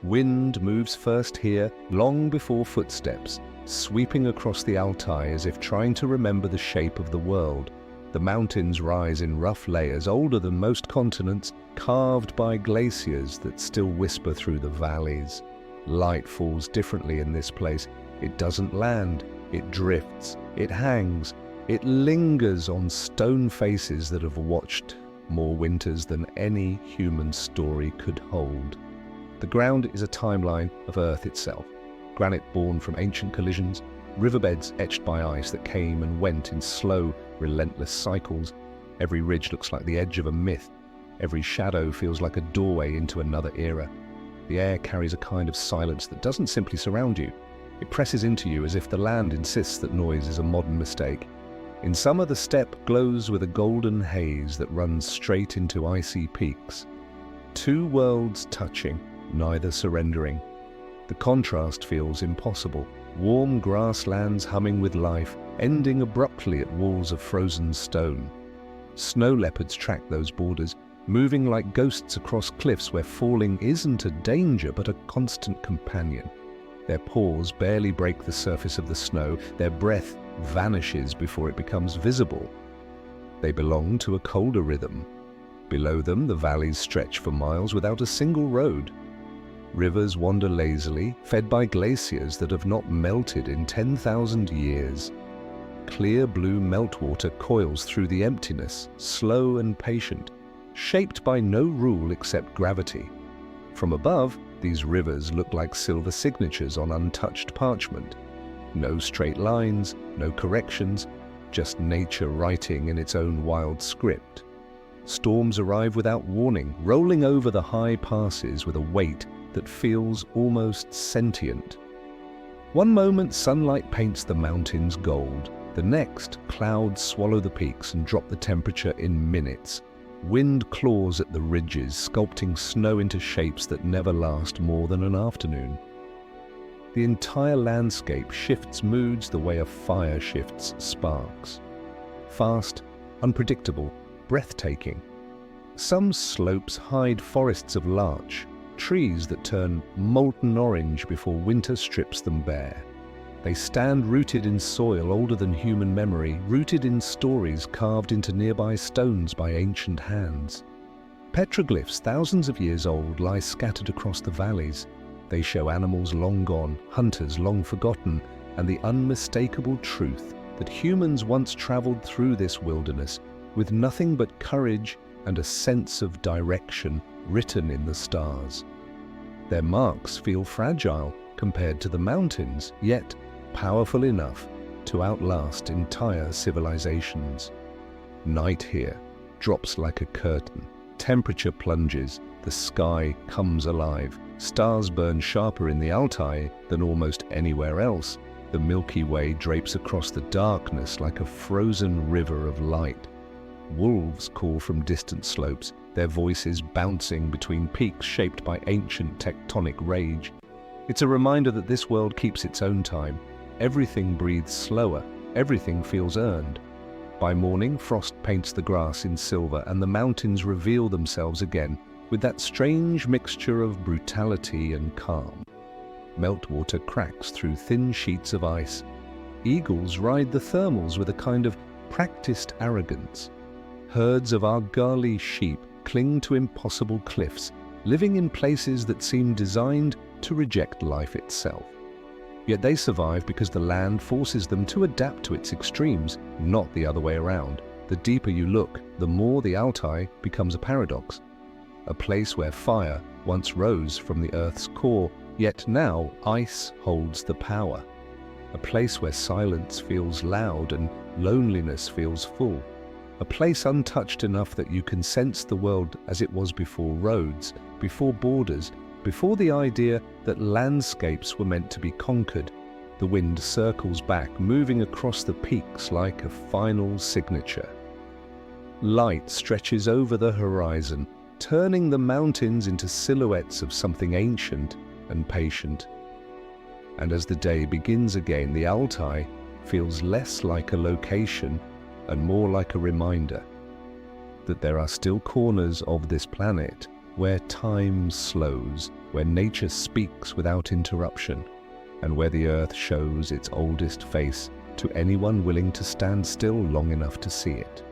Wind moves first here, long before footsteps, sweeping across the Altai as if trying to remember the shape of the world. The mountains rise in rough layers, older than most continents, carved by glaciers that still whisper through the valleys. Light falls differently in this place. It doesn't land, it drifts, it hangs, it lingers on stone faces that have watched more winters than any human story could hold. The ground is a timeline of Earth itself, granite born from ancient collisions, riverbeds etched by ice that came and went in slow, relentless cycles. Every ridge looks like the edge of a myth. Every shadow feels like a doorway into another era. The air carries a kind of silence that doesn't simply surround you. It presses into you as if the land insists that noise is a modern mistake. In summer, the steppe glows with a golden haze that runs straight into icy peaks. Two worlds touching, neither surrendering. The contrast feels impossible. Warm grasslands humming with life, ending abruptly at walls of frozen stone. Snow leopards track those borders, moving like ghosts across cliffs where falling isn't a danger but a constant companion. Their paws barely break the surface of the snow, their breath vanishes before it becomes visible. They belong to a colder rhythm. Below them, the valleys stretch for miles without a single road. Rivers wander lazily, fed by glaciers that have not melted in 10,000 years. Clear blue meltwater coils through the emptiness, slow and patient, shaped by no rule except gravity. From above, these rivers look like silver signatures on untouched parchment. No straight lines, no corrections, just nature writing in its own wild script. Storms arrive without warning, rolling over the high passes with a weight that feels almost sentient. One moment sunlight paints the mountains gold, the next clouds swallow the peaks and drop the temperature in minutes. Wind claws at the ridges, sculpting snow into shapes that never last more than an afternoon. The entire landscape shifts moods the way a fire shifts sparks. Fast, unpredictable, breathtaking. Some slopes hide forests of larch, trees that turn molten orange before winter strips them bare. They stand rooted in soil older than human memory, rooted in stories carved into nearby stones by ancient hands. Petroglyphs thousands of years old lie scattered across the valleys. They show animals long gone, hunters long forgotten, and the unmistakable truth that humans once traveled through this wilderness with nothing but courage and a sense of direction written in the stars. Their marks feel fragile compared to the mountains, yet powerful enough to outlast entire civilizations. Night here drops like a curtain. Temperature plunges, the sky comes alive. Stars burn sharper in the Altai than almost anywhere else. The Milky Way drapes across the darkness like a frozen river of light. Wolves call from distant slopes, their voices bouncing between peaks shaped by ancient tectonic rage. It's a reminder that this world keeps its own time. Everything breathes slower, everything feels earned. By morning, frost paints the grass in silver and the mountains reveal themselves again with that strange mixture of brutality and calm. Meltwater cracks through thin sheets of ice. Eagles ride the thermals with a kind of practiced arrogance. Herds of Argali sheep cling to impossible cliffs, living in places that seem designed to reject life itself. Yet they survive because the land forces them to adapt to its extremes, not the other way around. The deeper you look, the more the Altai becomes a paradox. A place where fire once rose from the Earth's core, yet now ice holds the power. A place where silence feels loud and loneliness feels full. A place untouched enough that you can sense the world as it was before roads, before borders, before the idea that landscapes were meant to be conquered. The wind circles back, moving across the peaks like a final signature. Light stretches over the horizon, turning the mountains into silhouettes of something ancient and patient. And as the day begins again, the Altai feels less like a location and more like a reminder that there are still corners of this planet where time slows, where nature speaks without interruption, and where the earth shows its oldest face to anyone willing to stand still long enough to see it.